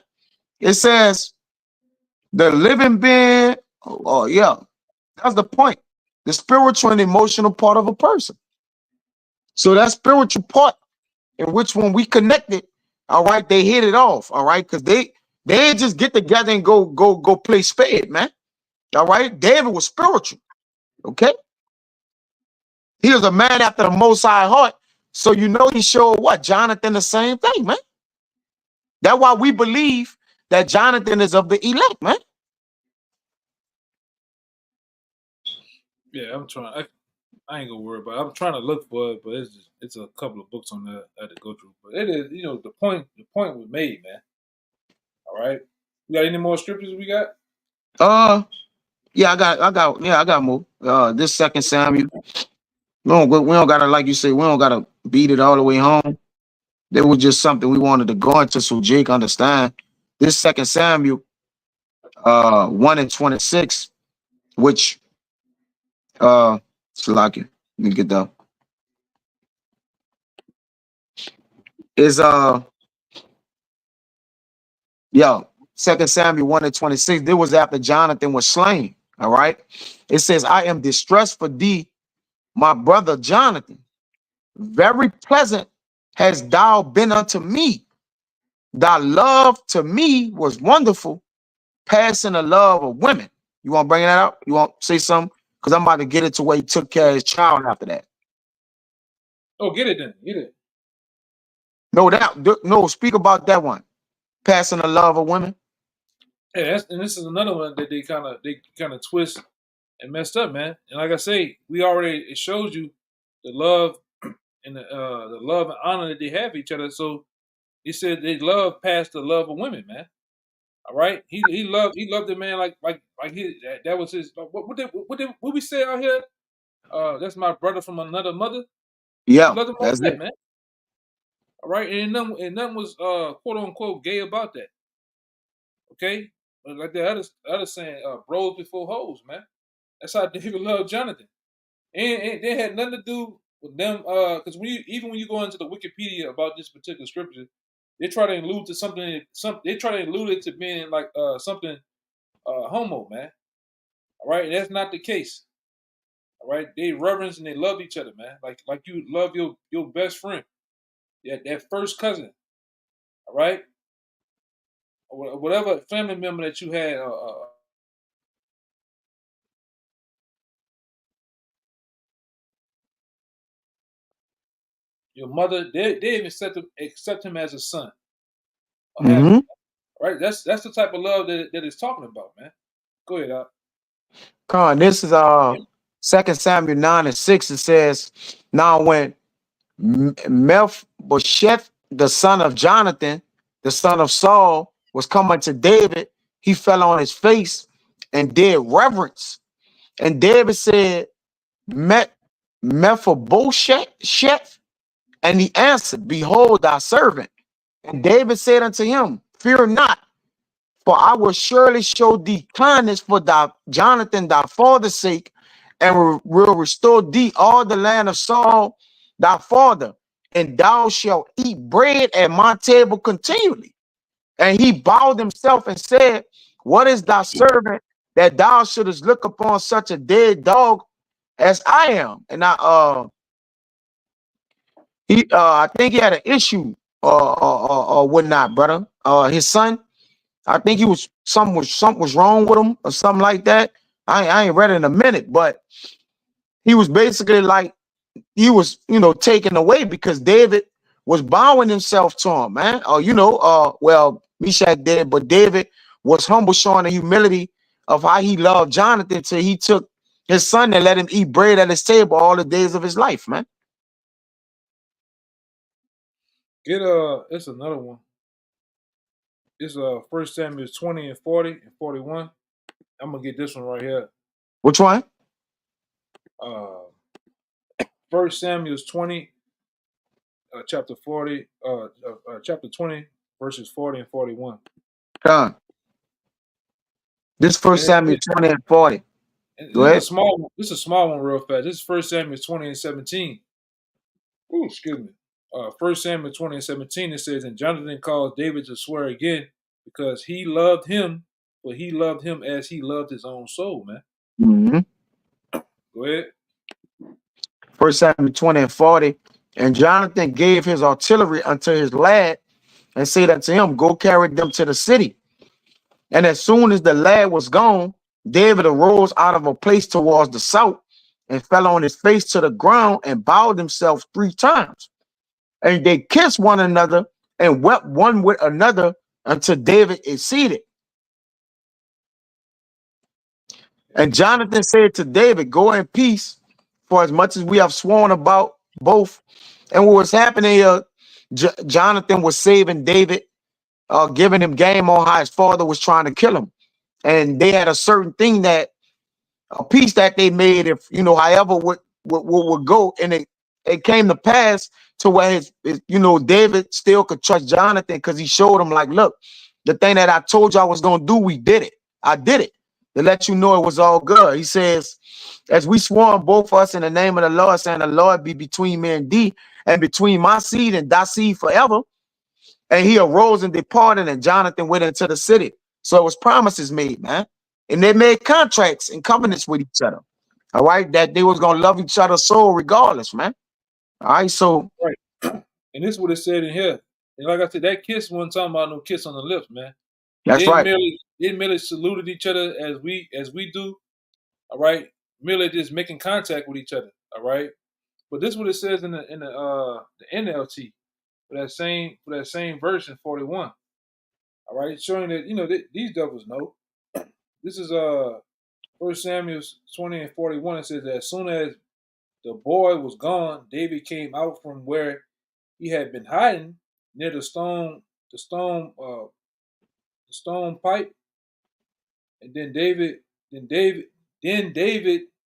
It says the living being. Oh, yeah, that's the point. The spiritual and emotional part of a person. So that spiritual part in which when we connected, all right, they hit it off, all right, because they ain't just get together and go play spade, man. All right, David was spiritual, okay. He was a man after the Most High heart. So you know he showed what? Jonathan the same thing, man. That's why we believe that Jonathan is of the elect, man. Yeah, I'm trying. I ain't gonna worry about it. I'm trying to look for it, but it's a couple of books on that I had to go through. But it is, the point was made, man. All right. We got any more scriptures we got? Yeah, I got more. This second Samuel. We don't gotta, like you say, we don't gotta beat it all the way home. There was just something we wanted to go into so Jake understand. This second Samuel, 1:26, which Salaki, let me get that. Is Second Samuel 1:26. This was after Jonathan was slain. All right. It says, I am distressed for thee, my brother Jonathan. Very pleasant has thou been unto me. Thy love to me was wonderful, passing the love of women. You want to bring that up? You want to say something? Because I'm about to get it to where he took care of his child after that. Oh, get it then. Get it. No, speak about that one. Passing the love of women. Yeah, and this is another one that they kind of twist and messed up, man. And like I say, it shows you the love and the love and honor that they have for each other. So he said they love past the love of women, man. All right, he loved the man like that was his. What we say out here? That's my brother from another mother. He Yeah, loved him like that's that, it. man. All right, and nothing was quote unquote gay about that. Okay, but like the other saying, bros before hoes, man. That's how David loved Jonathan, and they had nothing to do with them. Because even when you go into the Wikipedia about this particular scripture, they try to allude to something. They try to allude it to being like something homo, man. All right, and that's not the case. All right, they reverence and they love each other, man. Like you love your best friend, that first cousin. All right, or whatever family member that you had. Your mother, they even accept him as a son. Mm-hmm. Right, that's the type of love that it's talking about, man. Go ahead, Al. This is 2 Samuel 9:6. It says, now when Mephibosheth, the son of Jonathan, the son of Saul, was coming to David, he fell on his face and did reverence. And David said, Mephibosheth, and he answered, behold, thy servant. And David said unto him, fear not, for I will surely show thee kindness for thy Jonathan, thy father's sake, and will restore thee all the land of Saul, thy father, and thou shalt eat bread at my table continually. And he bowed himself and said, what is thy servant that thou shouldest look upon such a dead dog as I am? And I think he had an issue or whatnot, brother. His son, I think he was something was wrong with him or something like that. I ain't read it in a minute, but he was basically like he was, taken away because David was bowing himself to him, man. Well, Meshach did, but David was humble, showing the humility of how he loved Jonathan till he took his son and let him eat bread at his table all the days of his life, man. It's another one. It's 1 Samuel 20 and 40 and 41. I'm gonna get this one right here. Which one? 1 Samuel 20, chapter 40, chapter 20, verses 40 and 41. Done. This First Samuel 20 and 40. Go ahead. This is a small one real fast. This is 1 Samuel 20 and 17. Ooh, excuse me. 1 Samuel 20 and 17, it says, and Jonathan caused David to swear again because he loved him, but he loved him as he loved his own soul, man. Mm-hmm. Go ahead. 1 Samuel 20 and 40. And Jonathan gave his artillery unto his lad and said unto him, go carry them to the city. And as soon as the lad was gone, David arose out of a place towards the south and fell on his face to the ground and bowed himself 3 times. And they kissed one another and wept one with another until David is seated. And Jonathan said to David, go in peace, for as much as we have sworn about both. And what was happening here, Jonathan was saving David, giving him game on how his father was trying to kill him. And they had a certain thing that a peace that they made, if however would go, and it came to pass to where his David still could trust Jonathan because he showed him like, look, the thing that I told you I was gonna do, we did it. I did it to let you know it was all good. He says, as we swore both of us in the name of the Lord, saying the Lord be between me and thee, and between my seed and thy seed forever. And he arose and departed, and Jonathan went into the city. So it was promises made, man. And they made contracts and covenants with each other. All right, that they was gonna love each other's soul regardless, man. All right, so right. And this is what it said in here. And like I said, that kiss wasn't talking about no kiss on the lips, man. That's right. They merely saluted each other as we do. All right, merely just making contact with each other. All right, but this is what it says in the NLT for that same verse in 41. All right, showing that these devils know. This is 1 Samuel 20 and 41. It says that as soon as the boy was gone, David came out from where he had been hiding near the stone pipe, and then David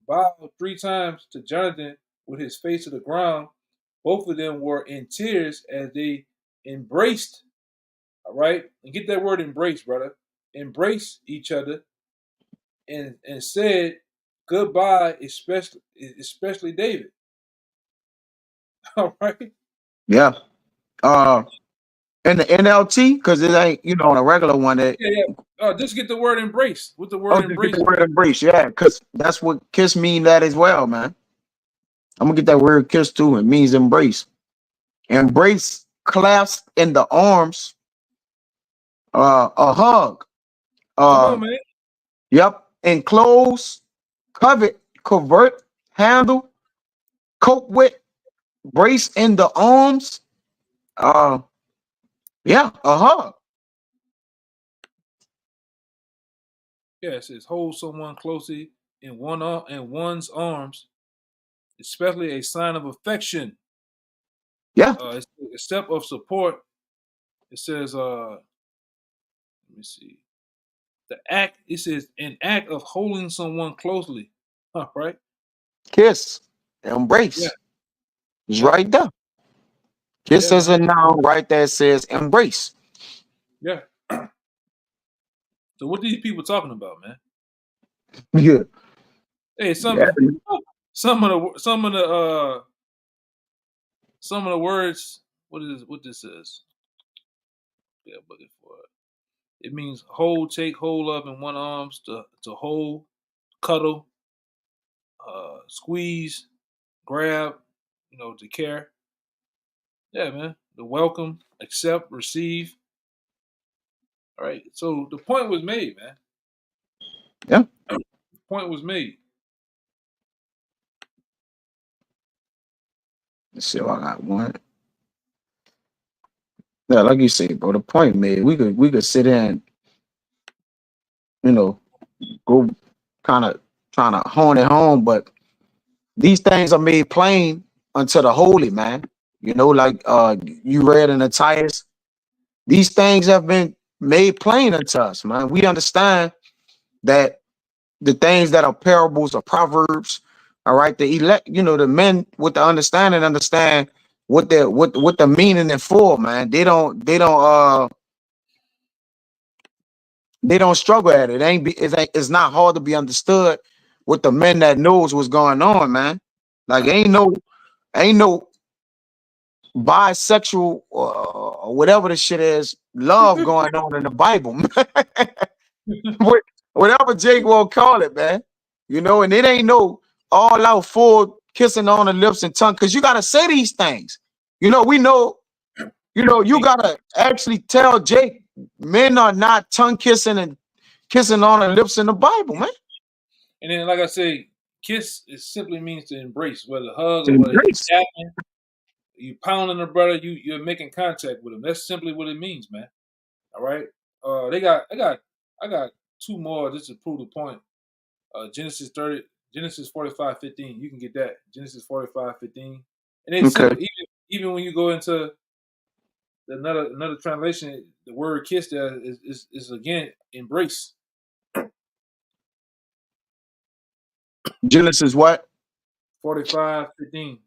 bowed 3 times to Jonathan with his face to the ground. Both of them were in tears as they embraced. All right, and get that word embrace, brother. Embrace each other, and said goodbye, especially David. All right. Yeah. In the NLT, because it ain't on a regular one. Just get the word embrace. With the word embrace. Get the word embrace, yeah, because that's what kiss mean that as well, man. I'm gonna get that word kiss too. It means embrace. Embrace, clasp in the arms, a hug. Come on, man. Yep. Enclose, covet, covert, handle, cope with, brace in the arms. Yeah, a hug. Yeah, it says hold someone closely in one's arms, especially a sign of affection. Yeah. It's a step of support. It says, let me see. It says an act of holding someone closely. All right. Kiss, embrace. Yeah. It's right there. Kiss is a noun right there. It says embrace. Yeah. So what are these people talking about, man? Yeah. Hey, some of the words. What this is? Yeah, but it means hold, take hold of in one arms, to hold, cuddle, squeeze, grab, to care. Yeah, man. The welcome, accept, receive. All right. So the point was made, man. Yeah. The point was made. Let's see if I got one. Yeah, like you say, bro, the point made. We could sit in, go kind of trying to hone it home, but these things are made plain unto the holy, man. You know, like you read in the Titus, these things have been made plain unto us, man. We understand that the things that are parables or proverbs, all right, the elect, you know, the men with the understand what the meaning and for, man. They don't struggle at it. It's not hard to be understood with the men that knows what's going on, man. Like ain't no bisexual or whatever the shit is, love going on in the Bible. Whatever Jake will call it, man. You know, and it ain't no all out full kissing on the lips and tongue, because you gotta say these things. You know, you gotta actually tell Jake, men are not tongue kissing and kissing on the lips in the Bible, man. And then, like I say, kiss it simply means to embrace, whether hug To or whether you embrace. tapping, you pounding a brother, you're making contact with him. That's simply what it means, man. All right. I got two more just to prove the point. Genesis 45:15. You can get that. Genesis 45:15. And it's Okay. simple. Even when you go into another translation, the word kiss there is again embrace. Genesis what? 45:15.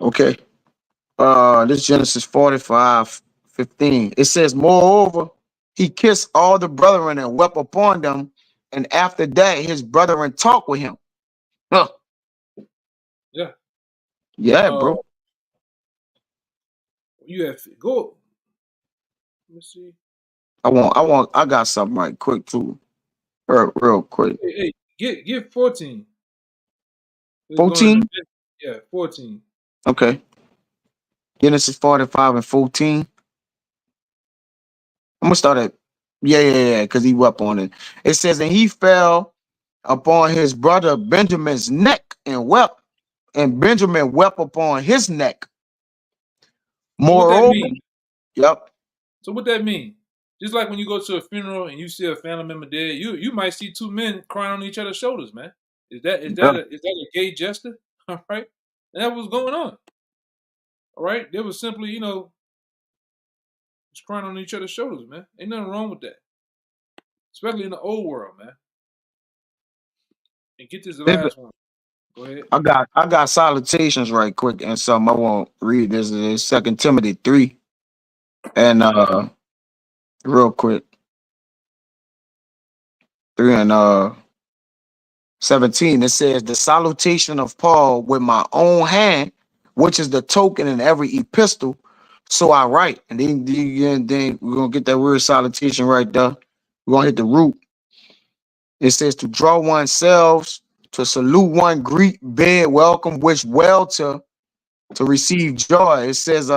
Okay. This Genesis 45:15. It says, moreover, he kissed all the brethren and wept upon them, and after that his brethren talked with him. Huh. Yeah. Yeah, bro. You have go. Let me see. I got something right quick too. Real quick. Hey, get 14. It's going 14? to, yeah, 14. Okay. Genesis 45:14. I'm gonna start at yeah, because he wept on it. It says, and he fell upon his brother Benjamin's neck and wept, and Benjamin wept upon his neck. So what that Moreover, mean? yep. So what that mean? Just like when you go to a funeral and you see a family member dead, you might see two men crying on each other's shoulders, man. Is that Yeah. is that a gay gesture? All right, and that was going on. All right, they was simply just crying on each other's shoulders, man. Ain't nothing wrong with that, especially in the old world, man. And get this last one. Go ahead. I got salutations right quick and some I won't read. This is 2 Timothy 3. And real quick. 3 and 17. It says, the salutation of Paul with my own hand, which is the token in every epistle. So I write. And then we're gonna get that word salutation right there. We're gonna hit the root. It says to draw oneself, to salute one, greet, bid, welcome, wish well to receive joy. It says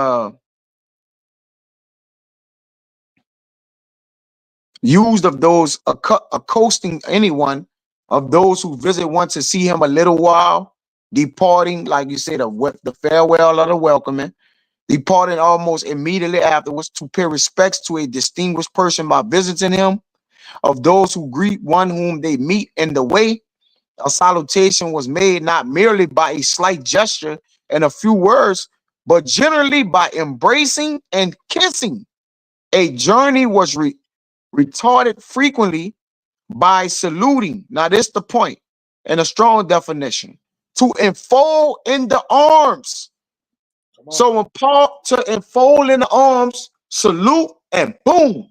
used of those accosting anyone, of those who visit one to see him a little while, departing, like you said, the farewell or the welcoming, departing almost immediately afterwards to pay respects to a distinguished person by visiting him, of those who greet one whom they meet in the way. A salutation was made not merely by a slight gesture and a few words, but generally by embracing and kissing. A journey was retarded frequently by saluting. Now, this is the point, and a strong definition. To enfold in the arms. So when Paul to enfold in the arms, salute, and boom.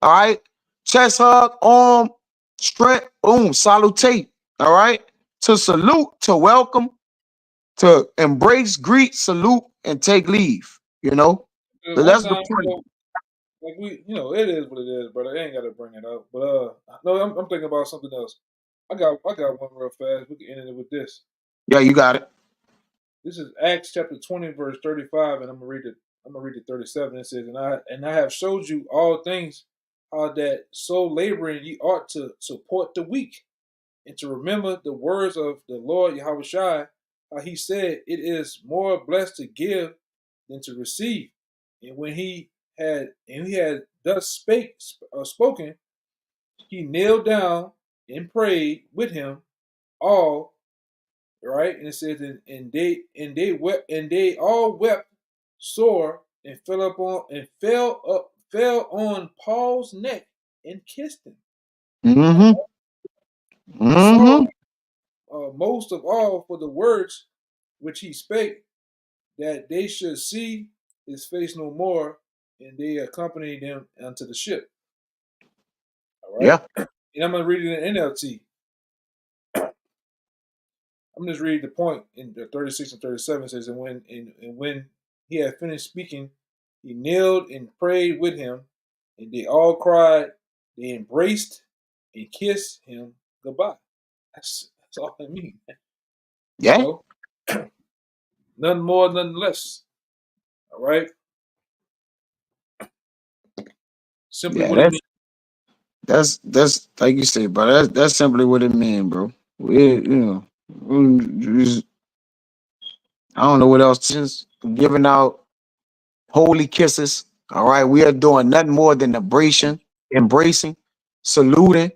All right. Chest hug, arm, strength, boom, salutate. All right. To salute, to welcome, to embrace, greet, salute, and take leave. You know? So One that's the time, point. like it is what it is, brother. I ain't got to bring it up. But no, I'm thinking about something else. I got one real fast. We can end it with this. Yeah, you got it. This is Acts chapter 20, verse 35, and I'm gonna read it. I'm gonna read it 37. It says, and I have showed you all things, how that so laboring ye ought to support the weak, and to remember the words of the Lord Yahweh Shai, how he said, it is more blessed to give than to receive. And when he had thus spoken, he knelt down and prayed with him all, right? And it says, and they wept, and they all wept sore, and fell on Paul's neck and kissed him. Mm-hmm. Mm-hmm. Sorrow most of all for the words which he spake, that they should see his face no more, and they accompanied him unto the ship. All right. Yeah. And I'm going to read it in NLT. I'm just reading the point in 36 and 37. It says, and when he had finished speaking, he knelt and prayed with him, and they all cried. They embraced and kissed him goodbye. That's all I mean. Yeah. You know? None more, none less. All right. Simply Yeah. what it means. That's like you said, bro. That's simply what it means, bro. I don't know what else. Just giving out holy kisses. All right. We are doing nothing more than embracing, saluting,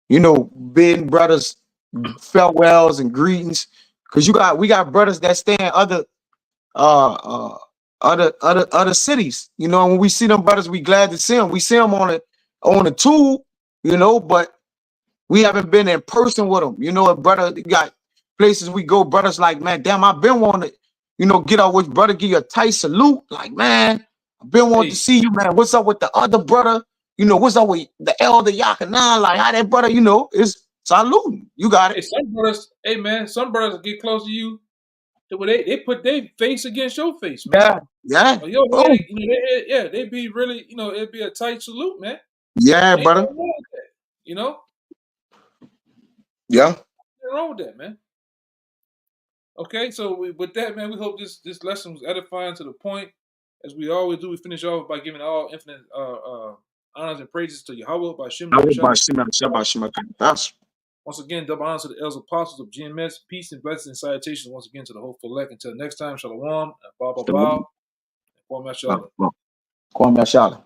bidding brothers farewells and greetings. Cause we got brothers that stay in uh uh other cities. And when we see them brothers, we glad to see them. We see them on the tool, but we haven't been in person with them. A brother got places we go, brothers like, man, damn, I've been wanting to, get out with brother, give you a tight salute. Like, man, I've been wanting to see you, man. What's up with the other brother? What's up with the elder Yakanan? Like, how that brother, is saluting. You got it. Some brothers get close to you. They put their face against your face, man. Yeah. They'd be really, it'd be a tight salute, man. Yeah, Ain't brother. nothing wrong with that, Yeah. Nothing wrong with that, man. Okay, so with that, man, we hope this lesson was edifying to the point. As we always do, we finish off by giving all infinite honors and praises to Yahweh by Shem. Once again, double honors to the elders apostles of GMS. Peace and blessings and salutations once again to the whole elect. Until next time, shalom, and Kwame Shalom. Kwame Shalom.